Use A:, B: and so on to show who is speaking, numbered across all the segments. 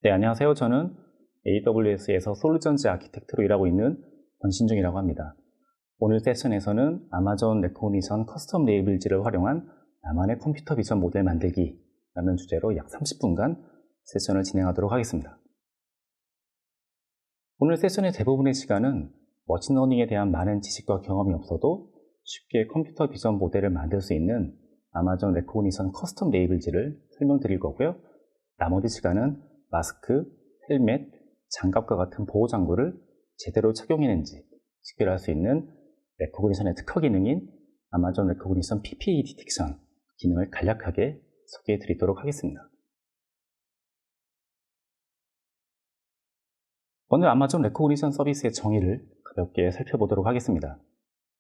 A: 네, 안녕하세요. 저는 AWS에서 솔루션즈 아키텍트로 일하고 있는 권신중이라고 합니다. 오늘 세션에서는 아마존 레코그니션 커스텀 레이블즈를 활용한 나만의 컴퓨터 비전 모델 만들기라는 주제로 약 30분간 세션을 진행하도록 하겠습니다. 오늘 세션의 대부분의 시간은 머신러닝에 대한 많은 지식과 경험이 없어도 쉽게 컴퓨터 비전 모델을 만들 수 있는 아마존 레코그니션 커스텀 레이블즈를 설명드릴 거고요. 나머지 시간은 마스크, 헬멧, 장갑과 같은 보호장구를 제대로 착용했는지 식별할 수 있는 레코그니션의 특허 기능인 아마존 레코그니션 PPE 디텍션 기능을 간략하게 소개해 드리도록 하겠습니다. 오늘 아마존 레코그니션 서비스의 정의를 가볍게 살펴보도록 하겠습니다.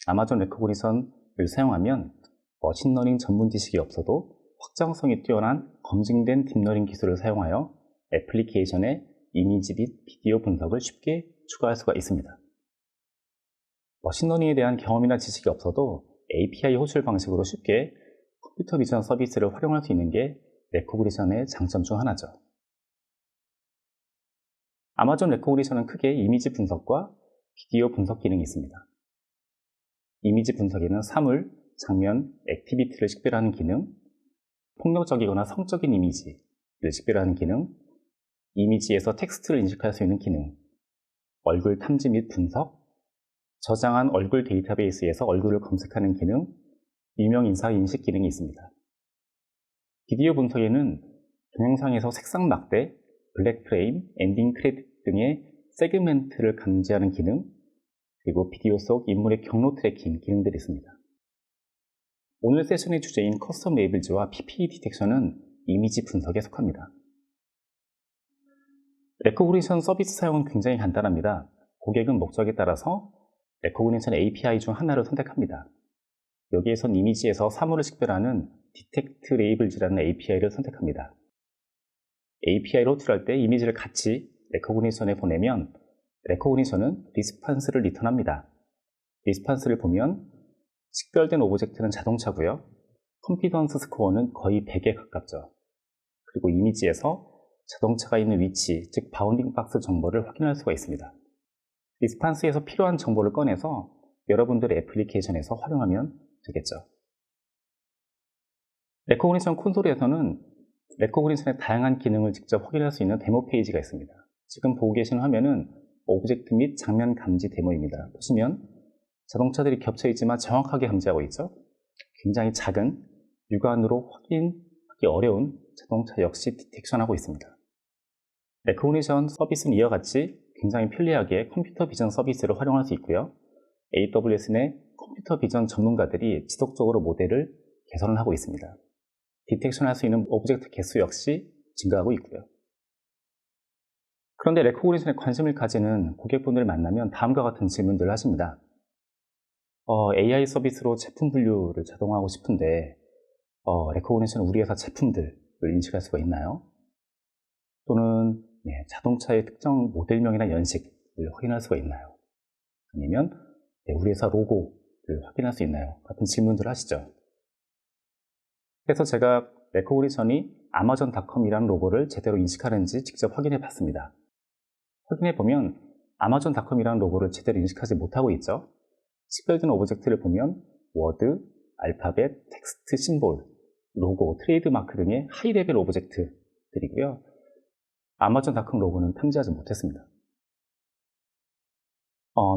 A: 아마존 레코그니션을 사용하면 머신러닝 전문 지식이 없어도 확장성이 뛰어난 검증된 딥러닝 기술을 사용하여 애플리케이션의 이미지 및 비디오 분석을 쉽게 추가할 수가 있습니다. 머신러닝에 대한 경험이나 지식이 없어도 API 호출 방식으로 쉽게 컴퓨터 비전 서비스를 활용할 수 있는 게 레코그니션의 장점 중 하나죠. 아마존 레코그니션은 크게 이미지 분석과 비디오 분석 기능이 있습니다. 이미지 분석에는 사물, 장면, 액티비티를 식별하는 기능, 폭력적이거나 성적인 이미지를 식별하는 기능, 이미지에서 텍스트를 인식할 수 있는 기능, 얼굴 탐지 및 분석, 저장한 얼굴 데이터베이스에서 얼굴을 검색하는 기능, 유명 인사 인식 기능이 있습니다. 비디오 분석에는 동영상에서 색상 막대, 블랙 프레임, 엔딩 크레딧 등의 세그멘트를 감지하는 기능, 그리고 비디오 속 인물의 경로 트래킹 기능들이 있습니다. 오늘 세션의 주제인 커스텀 레이블즈와 PPE 디텍션은 이미지 분석에 속합니다. 레코그니션 서비스 사용은 굉장히 간단합니다. 고객은 목적에 따라서 레코그니션 API 중 하나를 선택합니다. 여기에선 이미지에서 사물을 식별하는 디텍트 레이블즈라는 API를 선택합니다. API를 호출할 때 이미지를 같이 레코그니션에 보내면 레코그니션은 리스판스를 리턴합니다. 리스판스를 보면 식별된 오브젝트는 자동차고요. 컨피던스 스코어는 거의 100에 가깝죠. 그리고 이미지에서 자동차가 있는 위치, 즉 바운딩 박스 정보를 확인할 수가 있습니다. 리스판스에서 필요한 정보를 꺼내서 여러분들의 애플리케이션에서 활용하면 되겠죠. 레코그니션 콘솔에서는 레코그니션의 다양한 기능을 직접 확인할 수 있는 데모 페이지가 있습니다. 지금 보고 계신 화면은 오브젝트 및 장면 감지 데모입니다. 보시면 자동차들이 겹쳐 있지만 정확하게 감지하고 있죠. 굉장히 작은 육안으로 확인하기 어려운 자동차 역시 디텍션하고 있습니다. 레코그니션 서비스는 이와 같이 굉장히 편리하게 컴퓨터 비전 서비스를 활용할 수 있고요. AWS 내 컴퓨터 비전 전문가들이 지속적으로 모델을 개선을 하고 있습니다. 디텍션할 수 있는 오브젝트 개수 역시 증가하고 있고요. 그런데 레코그니션에 관심을 가지는 고객분들을 만나면 다음과 같은 질문들을 하십니다. AI 서비스로 제품 분류를 자동화하고 싶은데 레코그니션 우리 회사 제품들을 인식할 수가 있나요? 또는 자동차의 특정 모델명이나 연식을 확인할 수가 있나요? 아니면 우리 회사 로고를 확인할 수 있나요? 같은 질문들을 하시죠. 그래서 제가 레코그니션이 아마존닷컴이라는 로고를 제대로 인식하는지 직접 확인해 봤습니다. 확인해 보면 아마존닷컴이라는 로고를 제대로 인식하지 못하고 있죠. 식별된 오브젝트를 보면 워드, 알파벳, 텍스트, 심볼, 로고, 트레이드마크 등의 하이레벨 오브젝트들이고요. 아마존닷컴 로고는 탐지하지 못했습니다.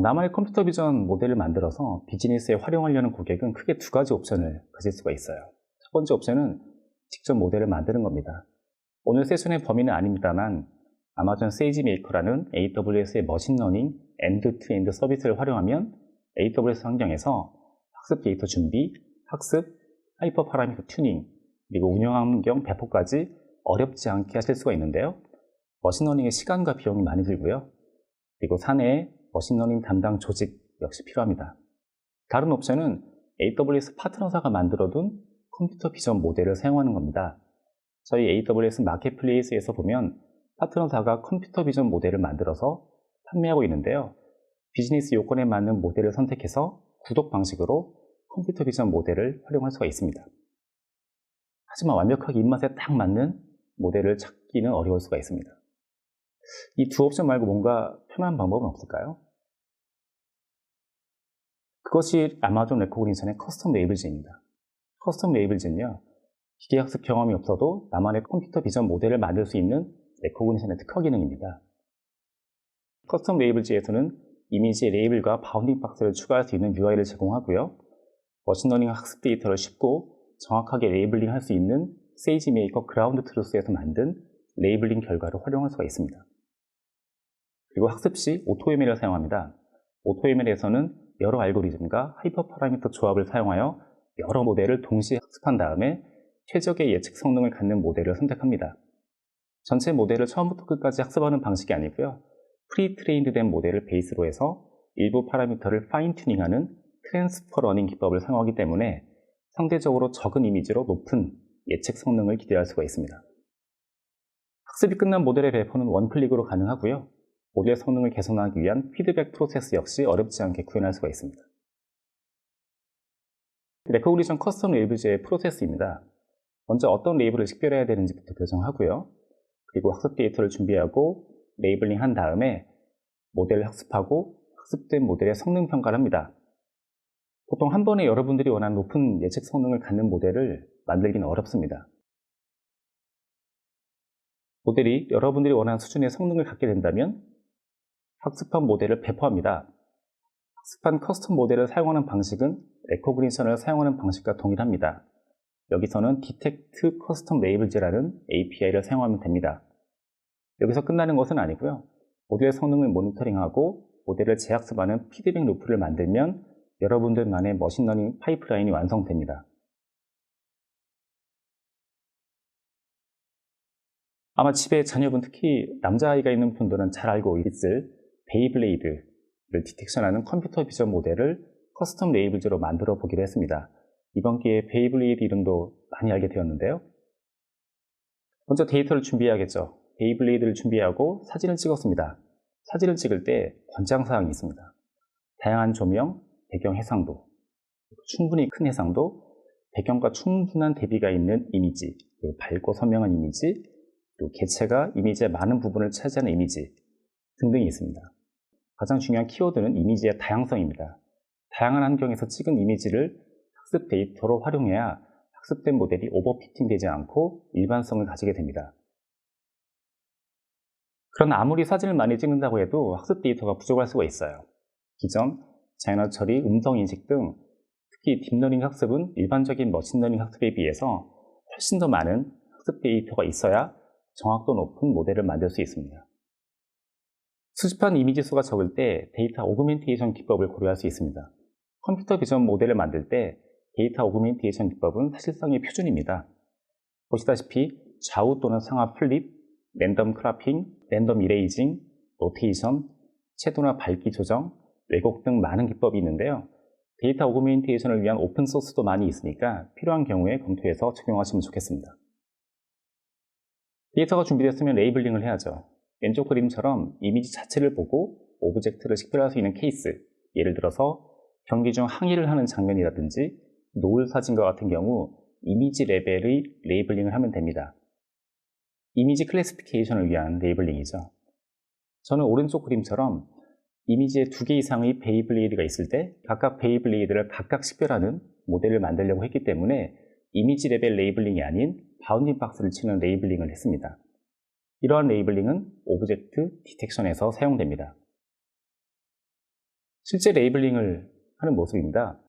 A: 나만의 컴퓨터 비전 모델을 만들어서 비즈니스에 활용하려는 고객은 크게 두 가지 옵션을 가질 수가 있어요. 첫 번째 옵션은 직접 모델을 만드는 겁니다. 오늘 세션의 범위는 아닙니다만 아마존 세이지메이커라는 AWS의 머신러닝 엔드-투-엔드 서비스를 활용하면 AWS 환경에서 학습 데이터 준비, 학습, 하이퍼 파라미터 튜닝, 그리고 운영 환경 배포까지 어렵지 않게 하실 수가 있는데요. 머신러닝의 시간과 비용이 많이 들고요. 그리고 사내에 머신러닝 담당 조직 역시 필요합니다. 다른 옵션은 AWS 파트너사가 만들어둔 컴퓨터 비전 모델을 사용하는 겁니다. 저희 AWS 마켓플레이스에서 보면 파트너사가 컴퓨터 비전 모델을 만들어서 판매하고 있는데요. 비즈니스 요건에 맞는 모델을 선택해서 구독 방식으로 컴퓨터 비전 모델을 활용할 수가 있습니다. 하지만 완벽하게 입맛에 딱 맞는 모델을 찾기는 어려울 수가 있습니다. 이 두 옵션 말고 뭔가 편한 방법은 없을까요? 그것이 아마존 레코그니션의 커스텀 레이블즈입니다. 커스텀 레이블즈는요, 기계 학습 경험이 없어도 나만의 컴퓨터 비전 모델을 만들 수 있는 레코그니션의 특허 기능입니다. 커스텀 레이블즈에서는 이미지에 레이블과 바운딩 박스를 추가할 수 있는 UI를 제공하고요. 머신러닝 학습 데이터를 쉽고 정확하게 레이블링 할 수 있는 세이지메이커 그라운드 트루스에서 만든 레이블링 결과를 활용할 수가 있습니다. 그리고 학습 시 AutoML을 사용합니다. AutoML에서는 여러 알고리즘과 하이퍼 파라미터 조합을 사용하여 여러 모델을 동시에 학습한 다음에 최적의 예측 성능을 갖는 모델을 선택합니다. 전체 모델을 처음부터 끝까지 학습하는 방식이 아니고요. 프리트레인드된 모델을 베이스로 해서 일부 파라미터를 파인 튜닝하는 트랜스퍼 러닝 기법을 사용하기 때문에 상대적으로 적은 이미지로 높은 예측 성능을 기대할 수가 있습니다. 학습이 끝난 모델의 배포는 원클릭으로 가능하고요. 모델 성능을 개선하기 위한 피드백 프로세스 역시 어렵지 않게 구현할 수가 있습니다. 레코그니션 커스텀 레이블즈의 프로세스입니다. 먼저 어떤 레이블을 식별해야 되는지부터 결정하고요. 그리고 학습 데이터를 준비하고 레이블링 한 다음에 모델을 학습하고 학습된 모델의 성능 평가를 합니다. 보통 한 번에 여러분들이 원하는 높은 예측 성능을 갖는 모델을 만들기는 어렵습니다. 모델이 여러분들이 원하는 수준의 성능을 갖게 된다면 학습한 모델을 배포합니다. 학습한 커스텀 모델을 사용하는 방식은 레코그니션을 사용하는 방식과 동일합니다. 여기서는 Detect Custom Labels라는 API를 사용하면 됩니다. 여기서 끝나는 것은 아니고요. 모델의 성능을 모니터링하고 모델을 재학습하는 피드백 루프를 만들면 여러분들만의 머신러닝 파이프라인이 완성됩니다. 아마 집에 자녀분, 특히 남자아이가 있는 분들은 잘 알고 있을 베이블레이드를 디텍션하는 컴퓨터 비전 모델을 커스텀 레이블즈로 만들어 보기로 했습니다. 이번 기회에 베이블레이드 이름도 많이 알게 되었는데요. 먼저 데이터를 준비해야겠죠. 베이블레이드를 준비하고 사진을 찍었습니다. 사진을 찍을 때 권장사항이 있습니다. 다양한 조명, 배경 해상도, 충분히 큰 해상도, 배경과 충분한 대비가 있는 이미지, 밝고 선명한 이미지, 그리고 개체가 이미지의 많은 부분을 차지하는 이미지 등등이 있습니다. 가장 중요한 키워드는 이미지의 다양성입니다. 다양한 환경에서 찍은 이미지를 학습 데이터로 활용해야 학습된 모델이 오버피팅 되지 않고 일반성을 가지게 됩니다. 그러나 아무리 사진을 많이 찍는다고 해도 학습 데이터가 부족할 수가 있어요. 기전, 자연어 처리, 음성 인식 등 특히 딥러닝 학습은 일반적인 머신러닝 학습에 비해서 훨씬 더 많은 학습 데이터가 있어야 정확도 높은 모델을 만들 수 있습니다. 수집한 이미지 수가 적을 때 데이터 오그멘테이션 기법을 고려할 수 있습니다. 컴퓨터 비전 모델을 만들 때 데이터 오그멘테이션 기법은 사실상의 표준입니다. 보시다시피 좌우 또는 상하 플립, 랜덤 크라핑, 랜덤 이레이징, 로테이션, 채도나 밝기 조정, 왜곡 등 많은 기법이 있는데요. 데이터 오그멘테이션을 위한 오픈소스도 많이 있으니까 필요한 경우에 검토해서 적용하시면 좋겠습니다. 데이터가 준비됐으면 레이블링을 해야죠. 왼쪽 그림처럼 이미지 자체를 보고 오브젝트를 식별할 수 있는 케이스, 예를 들어서 경기 중 항의를 하는 장면이라든지 노을 사진과 같은 경우 이미지 레벨의 레이블링을 하면 됩니다. 이미지 클래시피케이션을 위한 레이블링이죠. 저는 오른쪽 그림처럼 이미지에 2개 이상의 베이블레이드가 있을 때 각각 베이블레이드를 각각 식별하는 모델을 만들려고 했기 때문에 이미지 레벨 레이블링이 아닌 바운딩 박스를 치는 레이블링을 했습니다. 이러한 레이블링은 오브젝트 디텍션에서 사용됩니다. 실제 레이블링을 하는 모습입니다.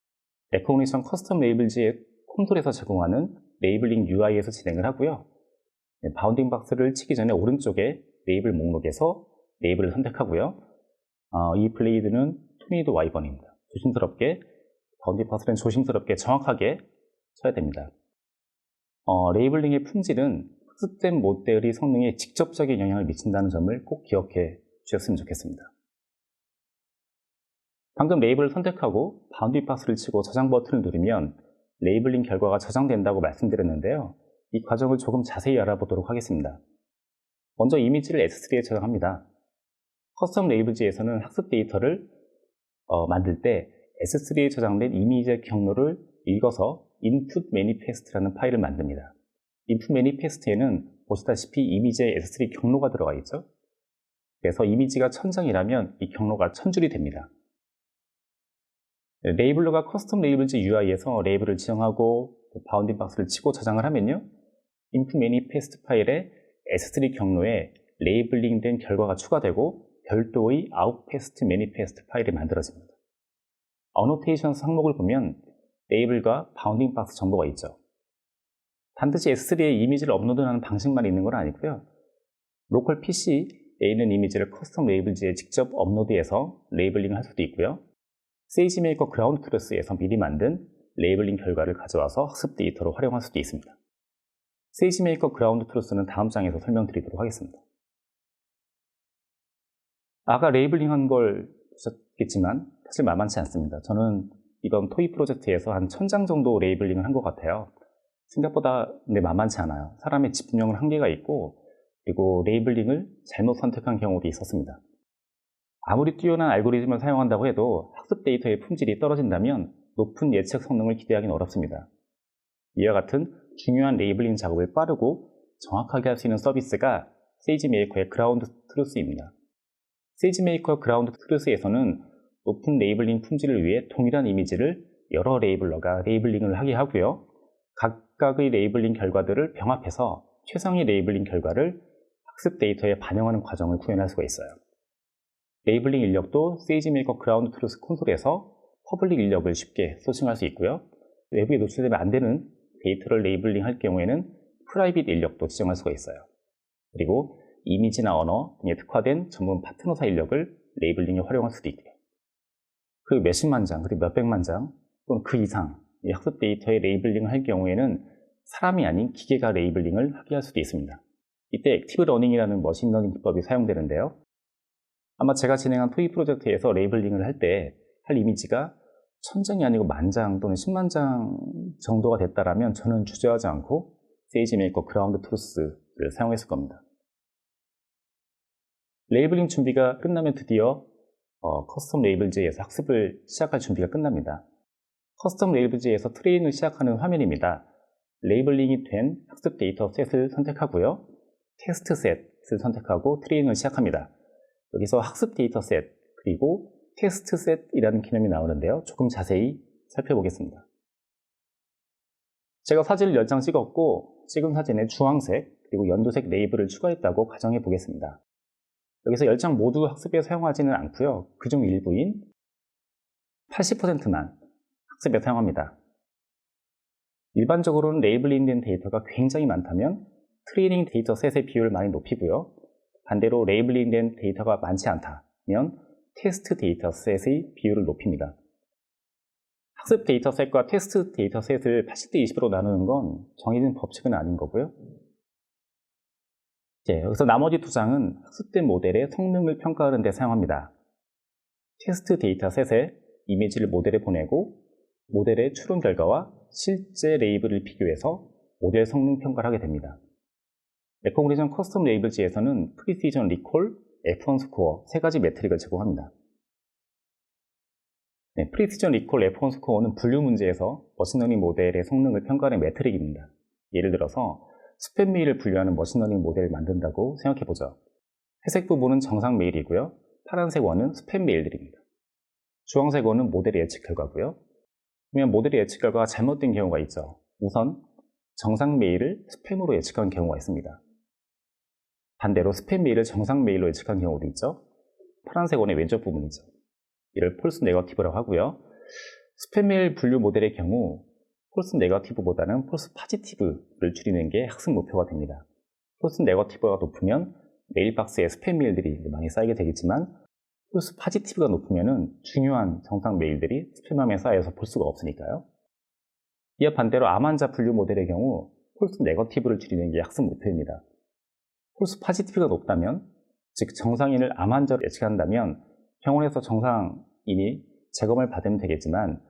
A: 레코그니션 커스텀 레이블즈의 콘솔에서 제공하는 레이블링 UI에서 진행을 하고요. 바운딩 박스를 치기 전에 오른쪽에 레이블 목록에서 레이블을 선택하고요. 이 블레이드는 투니드 와이번입니다. 조심스럽게, 바운딩 박스는 조심스럽게 정확하게 쳐야 됩니다. 레이블링의 품질은 학습된 모델의 성능에 직접적인 영향을 미친다는 점을 꼭 기억해 주셨으면 좋겠습니다. 방금 레이블을 선택하고 바운딩 박스를 치고 저장 버튼을 누르면 레이블링 결과가 저장된다고 말씀드렸는데요. 이 과정을 조금 자세히 알아보도록 하겠습니다. 먼저 이미지를 S3에 저장합니다. 커스텀 레이블즈에서는 학습 데이터를 만들 때 S3에 저장된 이미지의 경로를 읽어서 input manifest라는 파일을 만듭니다. input manifest에는 보시다시피 이미지의 S3 경로가 들어가 있죠. 그래서 이미지가 1000장이라면 이 경로가 1000줄이 됩니다. 레이블러가 커스텀 레이블즈 UI에서 레이블을 지정하고 바운딩 박스를 치고 저장을 하면요, 인풋 매니페스트 파일에 S3 경로에 레이블링된 결과가 추가되고 별도의 아웃페스트 매니페스트 파일이 만들어집니다. 어노테이션 항목을 보면 레이블과 바운딩 박스 정보가 있죠. 반드시 S3에 이미지를 업로드하는 방식만 있는 건 아니고요. 로컬 PC에 있는 이미지를 커스텀 레이블즈에 직접 업로드해서 레이블링을 할 수도 있고요. 세이지메이커 그라운드 트루스에서 미리 만든 레이블링 결과를 가져와서 학습 데이터로 활용할 수도 있습니다. 세이지메이커 그라운드 트루스는 다음 장에서 설명드리도록 하겠습니다. 아까 레이블링한 걸 보셨겠지만 사실 만만치 않습니다. 저는 이번 토이 프로젝트에서 한 1000장 정도 레이블링을 한 것 같아요. 생각보다 만만치 않아요. 사람의 집중력은 한계가 있고, 그리고 레이블링을 잘못 선택한 경우도 있었습니다. 아무리 뛰어난 알고리즘을 사용한다고 해도 학습 데이터의 품질이 떨어진다면 높은 예측 성능을 기대하기는 어렵습니다. 이와 같은 중요한 레이블링 작업을 빠르고 정확하게 할 수 있는 서비스가 세이지메이커의 그라운드 트루스입니다. 세이지메이커 그라운드 트루스에서는 높은 레이블링 품질을 위해 동일한 이미지를 여러 레이블러가 레이블링을 하게 하고요. 각각의 레이블링 결과들을 병합해서 최상의 레이블링 결과를 학습 데이터에 반영하는 과정을 구현할 수가 있어요. 레이블링 인력도 세이지메이커 그라운드 트루스 콘솔에서 퍼블릭 인력을 쉽게 소싱할 수 있고요. 외부에 노출되면 안 되는 데이터를 레이블링 할 경우에는 프라이빗 인력도 지정할 수가 있어요. 그리고 이미지나 언어 등에 특화된 전문 파트너사 인력을 레이블링에 활용할 수도 있고요. 그 몇십만 장, 그리고 몇백만 장 또는 그 이상 이 학습 데이터의 레이블링을 할 경우에는 사람이 아닌 기계가 레이블링을 하게 할 수도 있습니다. 이때 액티브 러닝이라는 머신러닝 기법이 사용되는데요. 아마 제가 진행한 토이 프로젝트에서 레이블링을 할 때 할 이미지가 1000장이 아니고 10,000장 또는 10만 장 정도가 됐다라면 저는 주저하지 않고 세이지메이커 그라운드 트루스를 사용했을 겁니다. 레이블링 준비가 끝나면 드디어 커스텀 레이블즈에서 학습을 시작할 준비가 끝납니다. 커스텀 레이블즈에서 트레이닝을 시작하는 화면입니다. 레이블링이 된 학습 데이터 셋을 선택하고요. 테스트 셋을 선택하고 트레이닝을 시작합니다. 여기서 학습 데이터 셋 그리고 테스트 셋이라는 개념이 나오는데요. 조금 자세히 살펴보겠습니다. 제가 사진을 10장 찍었고 찍은 사진에 주황색 그리고 연두색 레이블을 추가했다고 가정해 보겠습니다. 여기서 10장 모두 학습에 사용하지는 않고요. 그중 일부인 80%만 학습에 사용합니다. 일반적으로는 레이블링된 데이터가 굉장히 많다면 트레이닝 데이터 셋의 비율을 많이 높이고요. 반대로 레이블링된 데이터가 많지 않다면 테스트 데이터 셋의 비율을 높입니다. 학습 데이터 셋과 테스트 데이터 셋을 80대 20으로 나누는 건 정해진 법칙은 아닌 거고요. 여기서 나머지 두 장은 학습된 모델의 성능을 평가하는 데 사용합니다. 테스트 데이터 셋에 이미지를 모델에 보내고 모델의 추론 결과와 실제 레이블을 비교해서 모델 성능 평가를 하게 됩니다. 레코그니션 커스텀 레이블즈에서는 프리시전 리콜, F1 스코어 세 가지 매트릭을 제공합니다. 프리시전 리콜 F1 스코어는 분류 문제에서 머신러닝 모델의 성능을 평가하는 매트릭입니다. 예를 들어서 스팸 메일을 분류하는 머신러닝 모델을 만든다고 생각해보죠. 회색 부분은 정상 메일이고요. 파란색 원은 스팸 메일들입니다. 주황색 원은 모델의 예측 결과고요. 그러면 모델의 예측 결과가 잘못된 경우가 있죠. 우선 정상 메일을 스팸으로 예측한 경우가 있습니다. 반대로 스팸 메일을 정상 메일로 예측한 경우도 있죠. 파란색 원의 왼쪽 부분이죠. 이를 폴스 네거티브라고 하고요. 스팸 메일 분류 모델의 경우 폴스 네거티브보다는 폴스 파지티브를 줄이는 게 학습 목표가 됩니다. 폴스 네거티브가 높으면 메일박스에 스팸 메일들이 많이 쌓이게 되겠지만 폴스 파지티브가 높으면 중요한 정상 메일들이 스팸함에 쌓여서 볼 수가 없으니까요. 이와 반대로 암 환자 분류 모델의 경우 폴스 네거티브를 줄이는 게 학습 목표입니다. 폴스 파지티브가 높다면, 즉 정상인을 암 환자로 예측한다면 병원에서 정상인이 재검을 받으면 되겠지만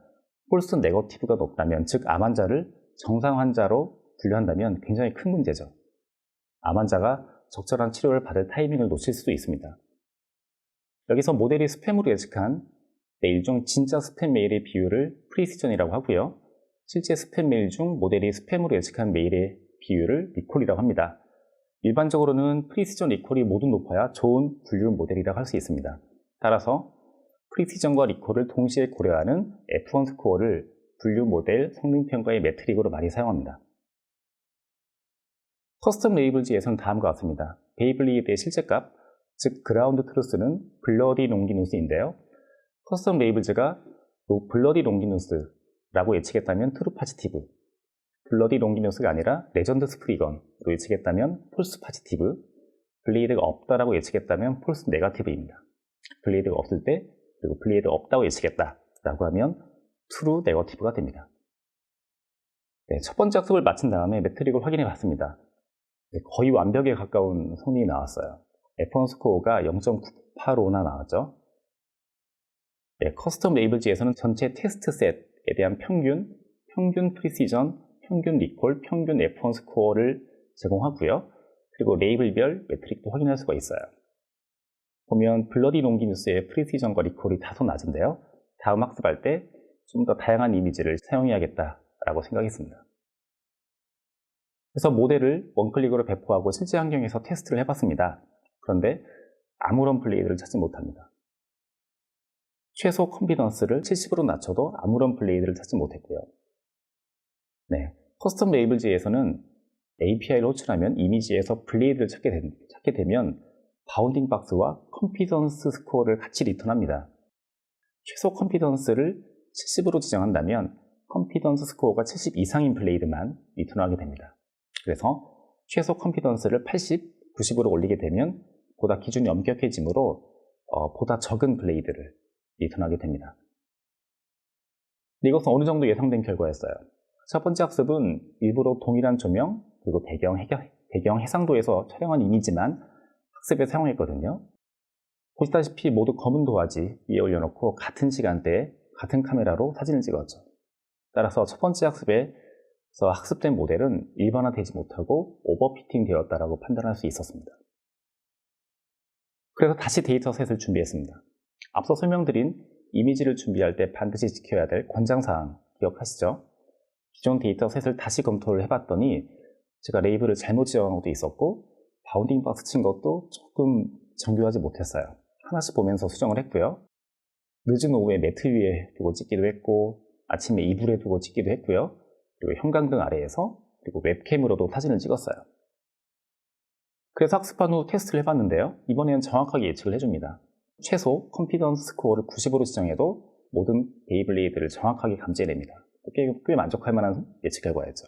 A: 폴스 네거티브가 높다면, 즉 암 환자를 정상 환자로 분류한다면 굉장히 큰 문제죠. 암 환자가 적절한 치료를 받을 타이밍을 놓칠 수도 있습니다. 여기서 모델이 스팸으로 예측한 메일 중 진짜 스팸 메일의 비율을 프리시전이라고 하고요. 실제 스팸 메일 중 모델이 스팸으로 예측한 메일의 비율을 리콜이라고 합니다. 일반적으로는 프리시전 리콜이 모두 높아야 좋은 분류 모델이라고 할 수 있습니다. 따라서 프리시전과 리콜을 동시에 고려하는 F1 스코어를 분류 모델 성능 평가의 매트릭으로 많이 사용합니다. 커스텀 레이블즈에서는 다음과 같습니다. 베이블리드의 실제값, 즉 그라운드 트루스는 블러디 롱기누스인데요. 커스텀 레이블즈가 블러디 롱기누스라고 예측했다면 트루 파지티브, 블러디 롱기누스가 아니라 레전드 스프리건으로 예측했다면 폴스 파지티브, 블레이드가 없다라고 예측했다면 폴스 네거티브입니다. 블레이드가 없을 때, 그리고 블레이드 없다고 예측했다라고 하면 트루 네거티브가 됩니다. 네, 첫 번째 학습을 마친 다음에 매트릭을 확인해 봤습니다. 네, 거의 완벽에 가까운 성능이 나왔어요. F1 스코어가 0.985나 나왔죠. 네, 커스텀 레이블즈에서는 전체 테스트 셋에 대한 평균 프리시전, 평균 리콜, 평균 F1 스코어를 제공하고요. 그리고 레이블별 매트릭도 확인할 수가 있어요. 보면 블러디 롱기누스의 프리시전과 리콜이 다소 낮은데요. 다음 학습할 때 좀 더 다양한 이미지를 사용해야겠다라고 생각했습니다. 그래서 모델을 원클릭으로 배포하고 실제 환경에서 테스트를 해봤습니다. 그런데 아무런 블레이드를 찾지 못합니다. 최소 컨피던스를 70으로 낮춰도 아무런 블레이드를 찾지 못했고요. 네, 커스텀 레이블즈에서는 API를 호출하면 이미지에서 블레이드를 찾게 되면 바운딩 박스와 컨피던스 스코어를 같이 리턴합니다. 최소 컨피던스를 70으로 지정한다면 컨피던스 스코어가 70 이상인 블레이드만 리턴하게 됩니다. 그래서 최소 컨피던스를 80, 90으로 올리게 되면 보다 기준이 엄격해지므로 보다 적은 블레이드를 리턴하게 됩니다. 이것은 어느 정도 예상된 결과였어요. 첫 번째 학습은 일부러 동일한 조명, 그리고 배경 해상도에서 촬영한 이미지만 학습에 사용했거든요. 보시다시피 모두 검은 도화지 위에 올려놓고 같은 시간대에 같은 카메라로 사진을 찍었죠. 따라서 첫 번째 학습에서 학습된 모델은 일반화되지 못하고 오버피팅 되었다고 판단할 수 있었습니다. 그래서 다시 데이터셋을 준비했습니다. 앞서 설명드린 이미지를 준비할 때 반드시 지켜야 될 권장사항 기억하시죠? 기존 데이터셋을 다시 검토를 해봤더니 제가 레이블을 잘못 지정한 것도 있었고 바운딩 박스 친 것도 조금 정교하지 못했어요. 하나씩 보면서 수정을 했고요. 늦은 오후에 매트 위에 두고 찍기도 했고 아침에 이불에 두고 찍기도 했고요. 그리고 형광등 아래에서 그리고 웹캠으로도 사진을 찍었어요. 그래서 학습한 후 테스트를 해봤는데요. 이번에는 정확하게 예측을 해줍니다. 최소 컨피던스 스코어를 90으로 지정해도 모든 베이블레이드를 정확하게 감지해냅니다. 꽤 만족할 만한 예측 결과였죠.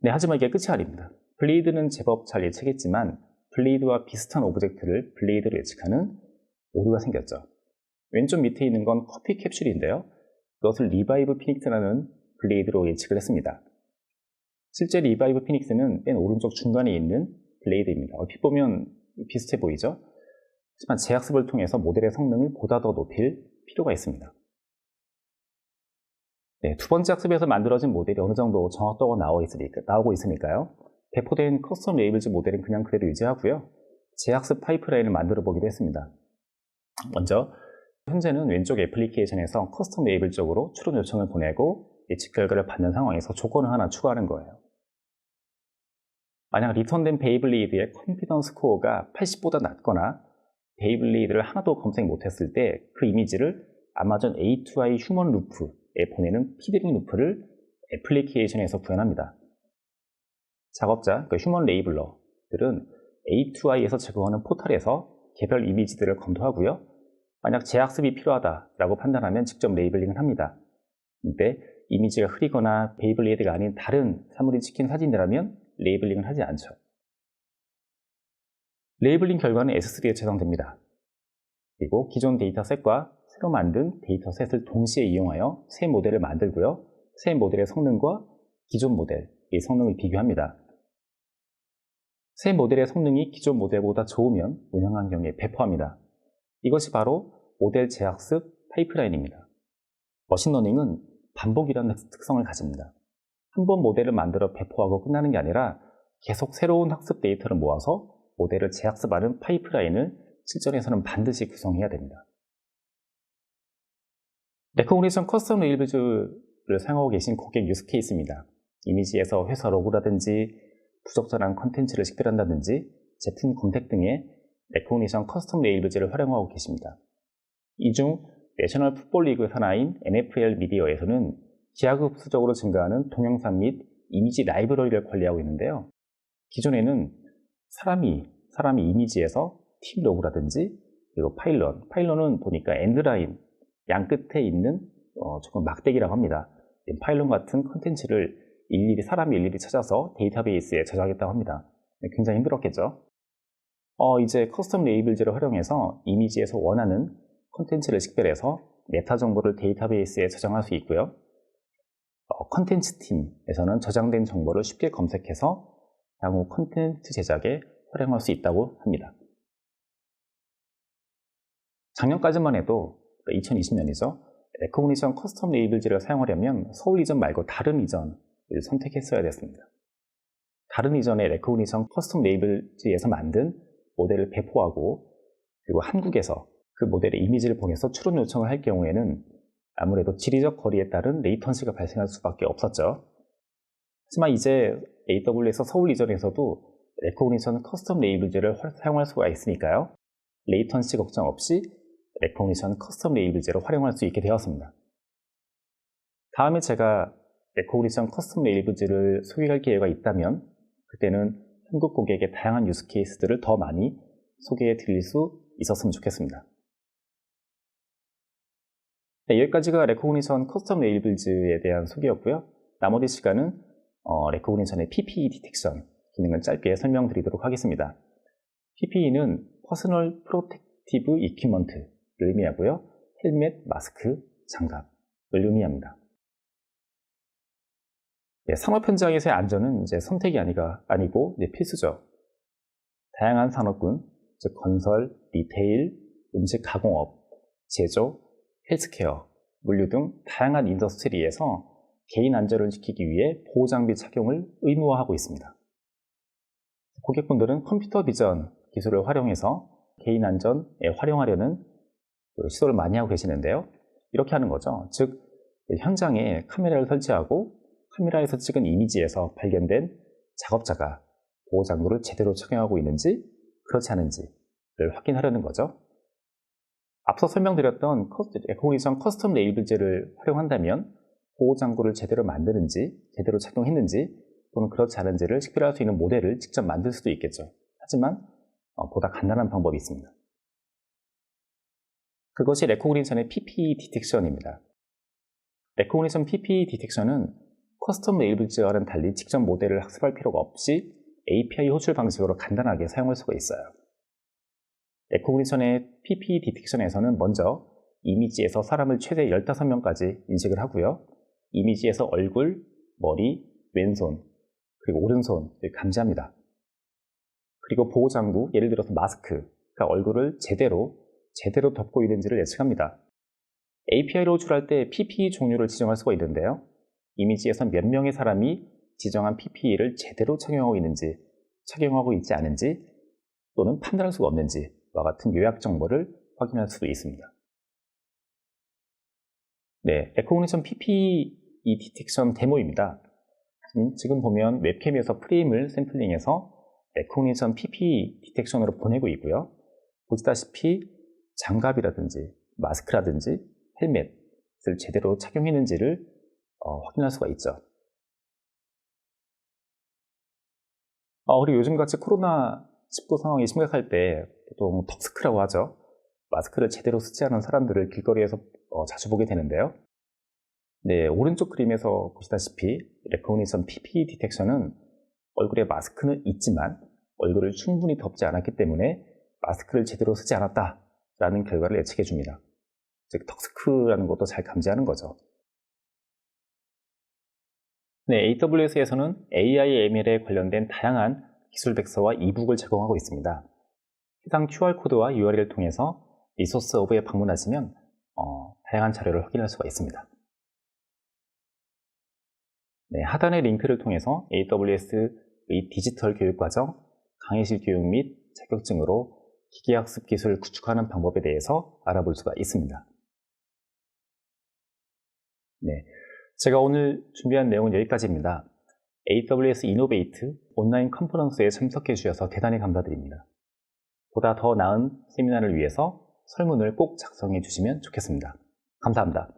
A: 네, 하지만 이게 끝이 아닙니다. 블레이드는 제법 잘 예측했지만 블레이드와 비슷한 오브젝트를 블레이드로 예측하는 오류가 생겼죠. 왼쪽 밑에 있는 건 커피 캡슐인데요. 그것을 리바이브 피닉스라는 블레이드로 예측을 했습니다. 실제 리바이브 피닉스는 맨 오른쪽 중간에 있는 블레이드입니다. 얼핏 보면 비슷해 보이죠? 하지만 재학습을 통해서 모델의 성능을 보다 더 높일 필요가 있습니다. 네, 두 번째 학습에서 만들어진 모델이 어느 정도 정확도가 나오고 있으니까요. 배포된 커스텀 레이블즈 모델은 그냥 그대로 유지하고요. 재학습 파이프라인을 만들어 보기로 했습니다. 먼저 현재는 왼쪽 애플리케이션에서 커스텀 레이블 쪽으로 추론 요청을 보내고 예측 결과를 받는 상황에서 조건을 하나 추가하는 거예요. 만약 리턴된 베이블레이드의 컨피던스 스코어가 80보다 낮거나 베이블레이드를 하나도 검색 못했을 때 그 이미지를 아마존 A2i 휴먼 루프에 보내는 피드백 루프를 애플리케이션에서 구현합니다. 작업자, 그러니까 휴먼 레이블러들은 A2i에서 제공하는 포털에서 개별 이미지들을 검토하고요. 만약 재학습이 필요하다라고 판단하면 직접 레이블링을 합니다. 근데 이미지가 흐리거나 베이블레이드가 아닌 다른 사물이 찍힌 사진이라면 레이블링을 하지 않죠. 레이블링 결과는 S3에 저장됩니다. 그리고 기존 데이터셋과 새로 만든 데이터셋을 동시에 이용하여 새 모델을 만들고요. 새 모델의 성능과 기존 모델의 성능을 비교합니다. 새 모델의 성능이 기존 모델보다 좋으면 운영 환경에 배포합니다. 이것이 바로 모델 재학습 파이프라인입니다. 머신러닝은 반복이라는 특성을 가집니다. 한 번 모델을 만들어 배포하고 끝나는 게 아니라 계속 새로운 학습 데이터를 모아서 모델을 재학습하는 파이프라인을 실전에서는 반드시 구성해야 됩니다. 레코그니션 커스텀 레이블즈를 사용하고 계신 고객 유스케이스입니다. 이미지에서 회사 로고라든지 부적절한 컨텐츠를 식별한다든지 제품 검색 등의 레코그니션 커스텀 레이블즈를 활용하고 계십니다. 이 중 내셔널 풋볼 리그 산하인 NFL 미디어에서는 기하급수적으로 증가하는 동영상 및 이미지 라이브러리를 관리하고 있는데요. 기존에는 사람이 이미지에서 팀 로고라든지 그리고 파일런은 보니까 엔드라인 양 끝에 있는 조금 막대기라고 합니다. 파일런 같은 컨텐츠를 사람이 일일이 찾아서 데이터베이스에 저장했다고 합니다. 굉장히 힘들었겠죠. 이제 커스텀 레이블즈를 활용해서 이미지에서 원하는 컨텐츠를 식별해서 메타 정보를 데이터베이스에 저장할 수 있고요. 컨텐츠 팀에서는 저장된 정보를 쉽게 검색해서 향후 컨텐츠 제작에 활용할 수 있다고 합니다. 작년까지만 해도 2020년이죠. 레코그니션 커스텀 레이블즈를 사용하려면 서울 이전 말고 다른 이전을 선택했어야 됐습니다. 다른 이전의 레코그니션 커스텀 레이블즈에서 만든 모델을 배포하고 그리고 한국에서 그 모델의 이미지를 보내서 출원 요청을 할 경우에는 아무래도 지리적 거리에 따른 레이턴시가 발생할 수밖에 없었죠. 하지만 이제 AWS 서울 이전에서도 레코그니션 커스텀 레이블즈를 사용할 수가 있으니까요. 레이턴시 걱정 없이 레코그니션 커스텀 레이블즈를 활용할 수 있게 되었습니다. 다음에 제가 레코그니션 커스텀 레이블즈를 소개할 기회가 있다면 그때는 한국 고객의 다양한 유스 케이스들을 더 많이 소개해 드릴 수 있었으면 좋겠습니다. 네, 여기까지가 레코그니션 커스텀 레이블즈에 대한 소개였고요. 나머지 시간은 레코그니션의 PPE 디텍션 기능을 짧게 설명드리도록 하겠습니다. PPE는 퍼스널 프로텍티브 이퀴먼트를 의미하고요. 헬멧, 마스크, 장갑을 의미합니다. 네, 산업 현장에서의 안전은 이제 선택이 아니고 필수죠. 다양한 산업군, 즉 건설, 리테일, 음식 가공업, 제조, 헬스케어, 물류 등 다양한 인더스트리에서 개인 안전을 지키기 위해 보호장비 착용을 의무화하고 있습니다. 고객분들은 컴퓨터 비전 기술을 활용해서 개인 안전에 활용하려는 시도를 많이 하고 계시는데요. 이렇게 하는 거죠. 즉, 현장에 카메라를 설치하고 카메라에서 찍은 이미지에서 발견된 작업자가 보호장구를 제대로 착용하고 있는지 그렇지 않은지를 확인하려는 거죠. 앞서 설명드렸던 레코그니션 커스텀 레이블즈를 활용한다면 보호장구를 제대로 만드는지, 제대로 착용했는지 또는 그렇지 않은지를 식별할 수 있는 모델을 직접 만들 수도 있겠죠. 하지만 보다 간단한 방법이 있습니다. 그것이 레코그니션의 PPE 디텍션입니다. 레코그니션 PPE 디텍션은 커스텀 레이블즈와는 달리 직접 모델을 학습할 필요가 없이 API 호출 방식으로 간단하게 사용할 수가 있어요. 레코그니션의 PPE 디텍션에서는 먼저 이미지에서 사람을 최대 15명까지 인식을 하고요. 이미지에서 얼굴, 머리, 왼손, 그리고 오른손을 감지합니다. 그리고 보호장구, 예를 들어서 마스크가 얼굴을 제대로 덮고 있는지를 예측합니다. API로 호출할 때 PPE 종류를 지정할 수가 있는데요. 이미지에서 몇 명의 사람이 지정한 PPE를 제대로 착용하고 있지 않은지 또는 판단할 수가 없는지와 같은 요약 정보를 확인할 수도 있습니다. 네, 레코그니션 PPE 디텍션 데모입니다. 지금 보면 웹캠에서 프레임을 샘플링해서 레코그니션 PPE 디텍션으로 보내고 있고요. 보시다시피 장갑이라든지 마스크라든지 헬멧을 제대로 착용했는지를 확인할 수가 있죠. 그리고 요즘같이 코로나19 상황이 심각할 때 보통 턱스크라고 하죠. 마스크를 제대로 쓰지 않은 사람들을 길거리에서 자주 보게 되는데요. 네, 오른쪽 그림에서 보시다시피 레코그니션 PPE 디텍션은 얼굴에 마스크는 있지만 얼굴을 충분히 덮지 않았기 때문에 마스크를 제대로 쓰지 않았다라는 결과를 예측해 줍니다. 즉, 턱스크라는 것도 잘 감지하는 거죠. 네, AWS에서는 AI ML에 관련된 다양한 기술 백서와 이북을 제공하고 있습니다. 해당 QR코드와 URL을 통해서 리소스 허브에 방문하시면 다양한 자료를 확인할 수가 있습니다. 네, 하단의 링크를 통해서 AWS의 디지털 교육과정, 강의실 교육 및 자격증으로 기계학습 기술을 구축하는 방법에 대해서 알아볼 수가 있습니다. 네, 제가 오늘 준비한 내용은 여기까지입니다. AWS 이노베이트 온라인 컨퍼런스에 참석해 주셔서 대단히 감사드립니다. 보다 더 나은 세미나를 위해서 설문을 꼭 작성해 주시면 좋겠습니다. 감사합니다.